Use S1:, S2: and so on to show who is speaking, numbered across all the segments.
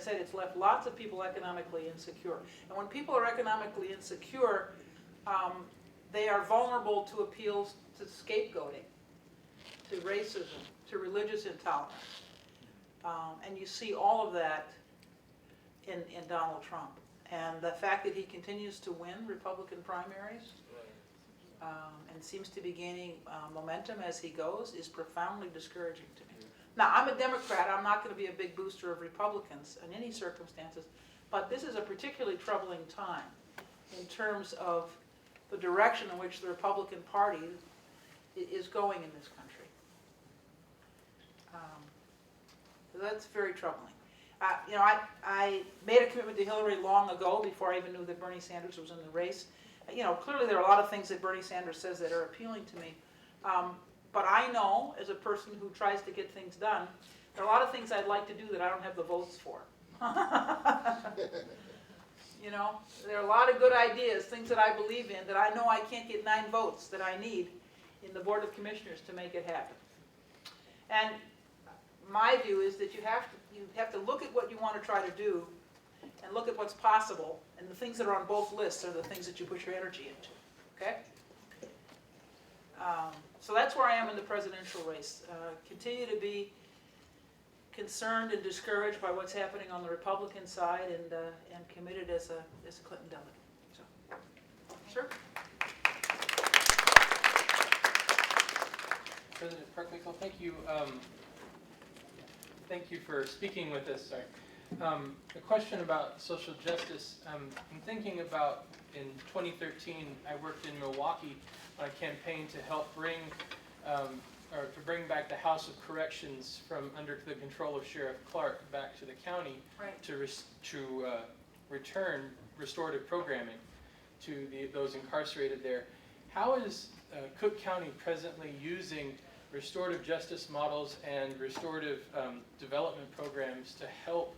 S1: I said, it's left lots of people economically insecure. And when people are economically insecure, they are vulnerable to appeals to scapegoating, to racism, to religious intolerance. And you see all of that in Donald Trump. And the fact that he continues to win Republican primaries and seems to be gaining momentum as he goes is profoundly discouraging to me. Now, I'm a Democrat. I'm not going to be a big booster of Republicans in any circumstances, but this is a particularly troubling time in terms of the direction in which the Republican Party is going in this country. So that's very troubling. You know, I made a commitment to Hillary long ago, before I even knew that Bernie Sanders was in the race. You know, clearly there are a lot of things that Bernie Sanders says that are appealing to me. But I know, as a person who tries to get things done, there are a lot of things I'd like to do that I don't have the votes for. You know, there are a lot of good ideas, things that I believe in, that I know I can't get 9 votes that I need in the Board of Commissioners to make it happen. And my view is that you have to look at what you want to try to do and look at what's possible, and the things that are on both lists are the things that you put your energy into, okay? So that's where I am in the presidential race. Continue to be concerned and discouraged by what's happening on the Republican side, and committed as a Clinton delegate. So, sir?
S2: President Preckwinkle, thank you. Thank you for speaking with us. Sorry. A question about social justice. I'm thinking about, in 2013, I worked in Milwaukee on a campaign to help bring back the House of Corrections from under the control of Sheriff Clark back to the county,
S1: Right.
S2: to return restorative programming to those incarcerated there. How is Cook County presently using restorative justice models and restorative development programs to help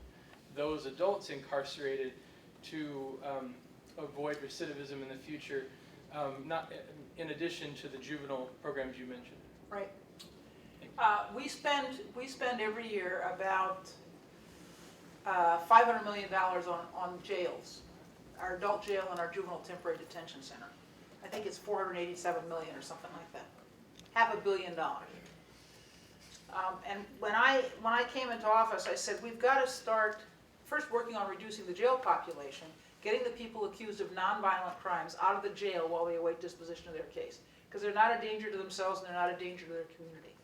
S2: those adults incarcerated to avoid recidivism in the future, not in addition to the juvenile programs you mentioned?
S1: Right. We spend every year about $500 million on jails, our adult jail and our juvenile temporary detention center. I think it's $487 million or something like that. $500 million. And when I came into office, I said we've got to start first working on reducing the jail population, getting the people accused of nonviolent crimes out of the jail while they await disposition of their case, because they're not a danger to themselves and they're not a danger to their community.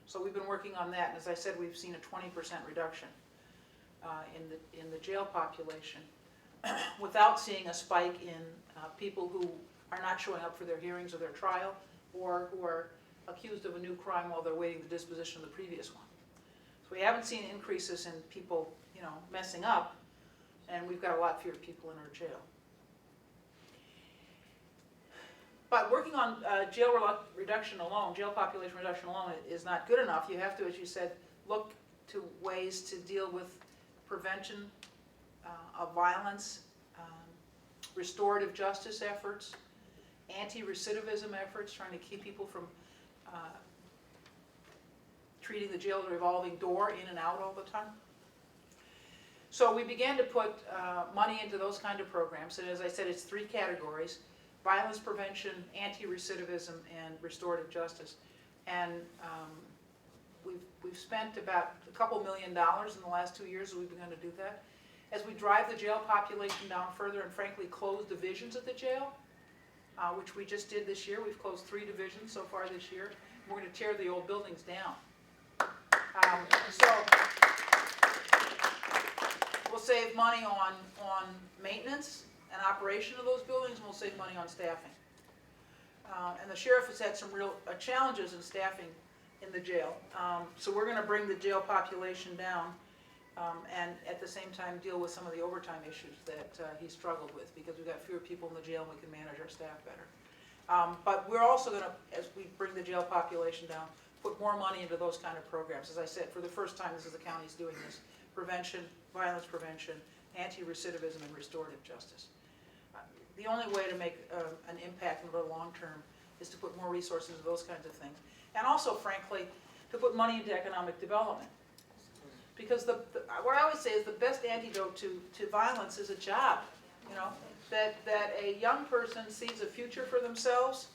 S1: So we've been working on that, and as I said, we've seen a 20% reduction in the jail population without seeing a spike in people who are not showing up for their hearings or their trial, or who are accused of a new crime while they're waiting the disposition of the previous one. So we haven't seen increases in people, you know, messing up, and we've got a lot fewer people in our jail. But working on jail reduction alone, jail population reduction alone, is not good enough. You have to, as you said, look to ways to deal with prevention of violence, restorative justice efforts, anti-recidivism efforts, trying to keep people from treating the jail as a revolving door, in and out all the time. So we began to put money into those kind of programs, and as I said, it's 3 categories: violence prevention, anti-recidivism, and restorative justice. And we've spent about a couple $1 million in the last 2 years as we've begun to do that. As we drive the jail population down further and frankly close divisions at the jail, which we just did this year. We've closed 3 divisions so far this year. We're going to tear the old buildings down. So we'll save money on maintenance and operation of those buildings, and we'll save money on staffing. And the sheriff has had some real challenges in staffing in the jail. So we're going to bring the jail population down, and at the same time deal with some of the overtime issues that he struggled with, because we've got fewer people in the jail and we can manage our staff better. But we're also going to, as we bring the jail population down, put more money into those kind of programs. As I said, for the first time, this is the county's doing this: prevention, violence prevention, anti-recidivism, and restorative justice. The only way to make an impact in the long term is to put more resources into those kinds of things. And also, frankly, to put money into economic development. Because what I always say is the best antidote to violence is a job, you know? That a young person sees a future for themselves,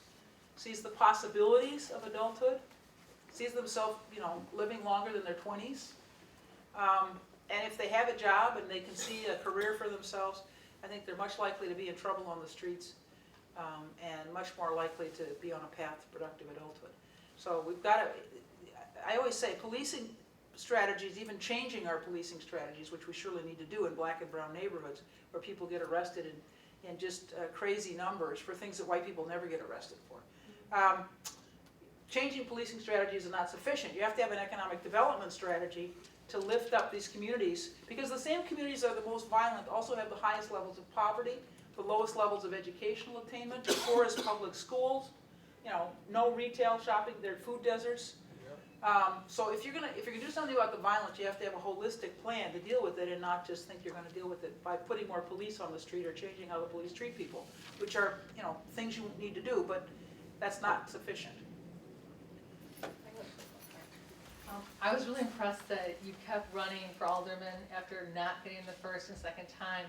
S1: sees the possibilities of adulthood, sees themselves, you know, living longer than their 20s. And if they have a job and they can see a career for themselves, I think they're much likely to be in trouble on the streets, and much more likely to be on a path to productive adulthood. So we've got to, I always say, policing strategies, even changing our policing strategies, which we surely need to do in black and brown neighborhoods, where people get arrested in just crazy numbers for things that white people never get arrested for. Changing policing strategies is not sufficient. You have to have an economic development strategy to lift up these communities, because the same communities that are the most violent also have the highest levels of poverty, the lowest levels of educational attainment, the poorest public schools, you know, no retail shopping, they're food deserts. So if you're gonna do something about the violence, you have to have a holistic plan to deal with it, and not just think you're gonna deal with it by putting more police on the street or changing how the police treat people, which are, you know, things you need to do, but that's not sufficient.
S3: I was really impressed that you kept running for alderman after not getting the first and second time.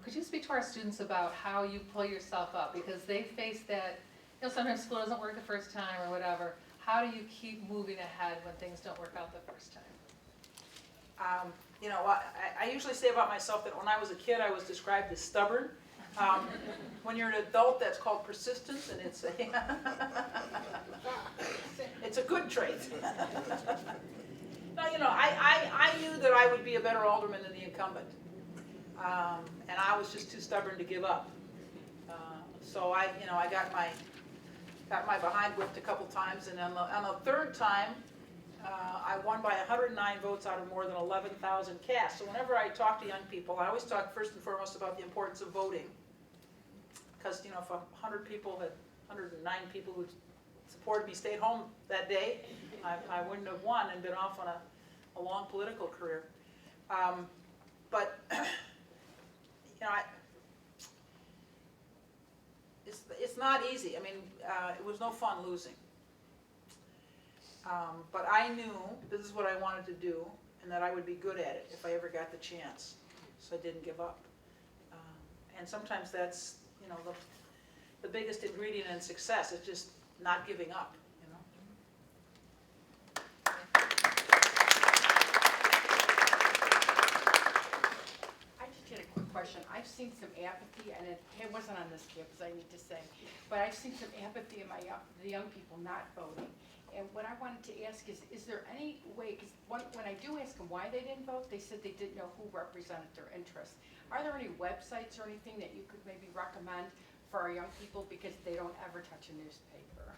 S3: Could you speak to our students about how you pull yourself up? Because they face that, you know, sometimes school doesn't work the first time or whatever. How do you keep moving ahead when things don't work out the first time?
S1: You know, I usually say about myself that when I was a kid, I was described as stubborn. When you're an adult, that's called persistence, and it's a good trait. No, you know, I knew that I would be a better alderman than the incumbent, and I was just too stubborn to give up. So I got my behind whipped a couple times, and on the third time, I won by 109 votes out of more than 11,000 cast. So whenever I talk to young people, I always talk first and foremost about the importance of voting. Because, you know, if 109 people who supported me stayed home that day, I wouldn't have won and been off on a long political career. But, you know, it's not easy. I mean, it was no fun losing. But I knew this is what I wanted to do, and that I would be good at it if I ever got the chance. So I didn't give up. And sometimes that's, you know, the biggest ingredient in success is just not giving up, you know.
S4: I just had a quick question. I've seen some apathy, and it wasn't on this campus, I need to say, but I've seen some apathy in the young people not voting. And what I wanted to ask is there any way, because when I do ask them why they didn't vote, they said they didn't know who represented their interests. Are there any websites or anything that you could maybe recommend for our young people, because they don't ever touch a newspaper?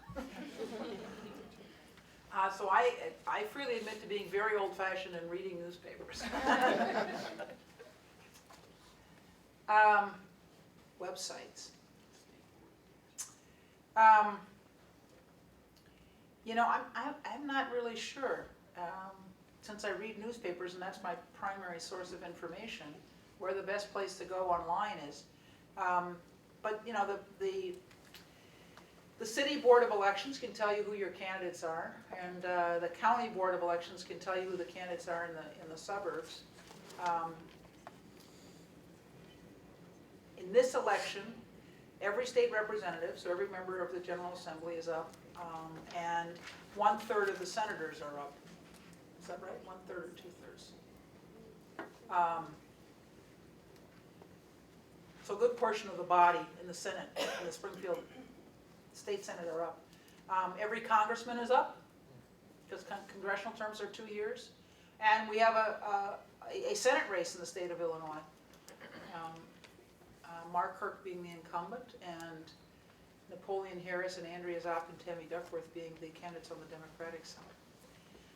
S1: So I freely admit to being very old-fashioned and reading newspapers. Websites. You know, I'm not really sure, since I read newspapers and that's my primary source of information, where the best place to go online is. But you know, the city board of elections can tell you who your candidates are, and the county board of elections can tell you who the candidates are in the suburbs. In this election, every state representative, so every member of the General Assembly is up, and 1/3 of the senators are up. Is that right? 1/3 or 2/3? So a good portion of the body in the Senate, in the Springfield State Senate, are up. Every congressman is up, because congressional terms are 2 years. And we have a Senate race in the state of Illinois. Mark Kirk being the incumbent, and Napoleon Harris and Andrea Zopp and Tammy Duckworth being the candidates on the Democratic side.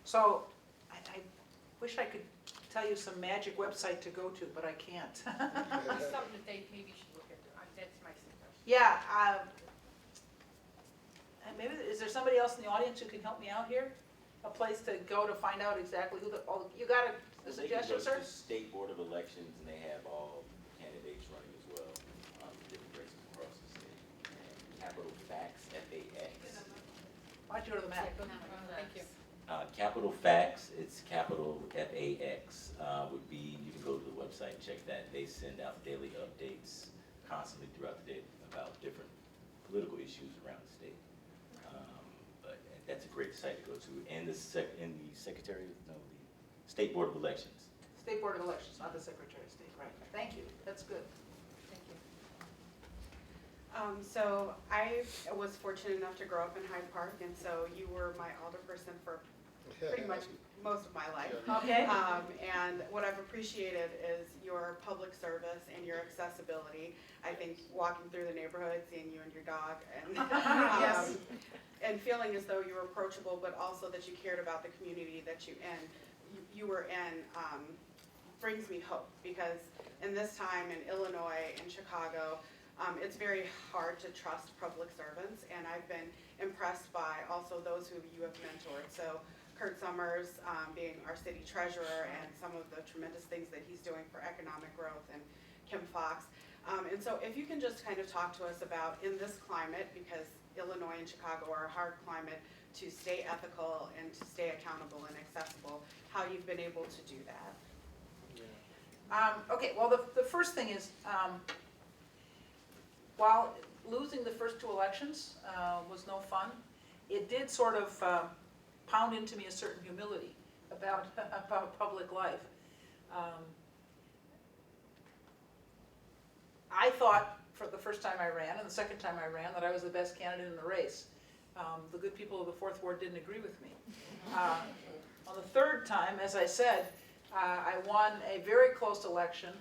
S1: So I wish I could tell you some magic website to go to, but I can't.
S4: It's something that they maybe should look into. That's my suggestion.
S1: Yeah, and maybe, is there somebody else in the audience who can help me out here? A place to go to find out exactly who you got a suggestion, sir?
S5: They can go to the State Board of Elections, and they have all candidates running as well, different races across the state. And capital FAX, FAX.
S1: Why don't you go to the map?
S4: Thank you.
S5: Capital Facts, it's capital FAX, would be, you can go to the website and check that. They send out daily updates constantly throughout the day about different political issues around the state. But that's a great site to go to. And the State Board of Elections.
S1: State Board of Elections, not the Secretary of State, right. Thank you, that's good.
S3: Thank you.
S6: So I was fortunate enough to grow up in Hyde Park, and so you were my alderperson for pretty much most of my life.
S1: Okay.
S6: And what I've appreciated is your public service and your accessibility. I think walking through the neighborhood, seeing you and your dog, and
S1: Yes.
S6: and feeling as though you were approachable, but also that you cared about the community that you were in, brings me hope, because in this time in Illinois and Chicago, it's very hard to trust public servants, and I've been impressed by also those who you have mentored. So Kurt Summers being our city treasurer, and some of the tremendous things that he's doing for economic growth, and Kim Fox. And so if you can just kind of talk to us about, in this climate, because Illinois and Chicago are a hard climate, to stay ethical and to stay accountable and accessible, how you've been able to do that.
S1: Okay, well, the first thing is, while losing the first two elections was no fun, it did sort of pound into me a certain humility about public life. I thought for the first time I ran and the second time I ran that I was the best candidate in the race. The good people of the Fourth Ward didn't agree with me. On the third time, as I said, I won a very close election.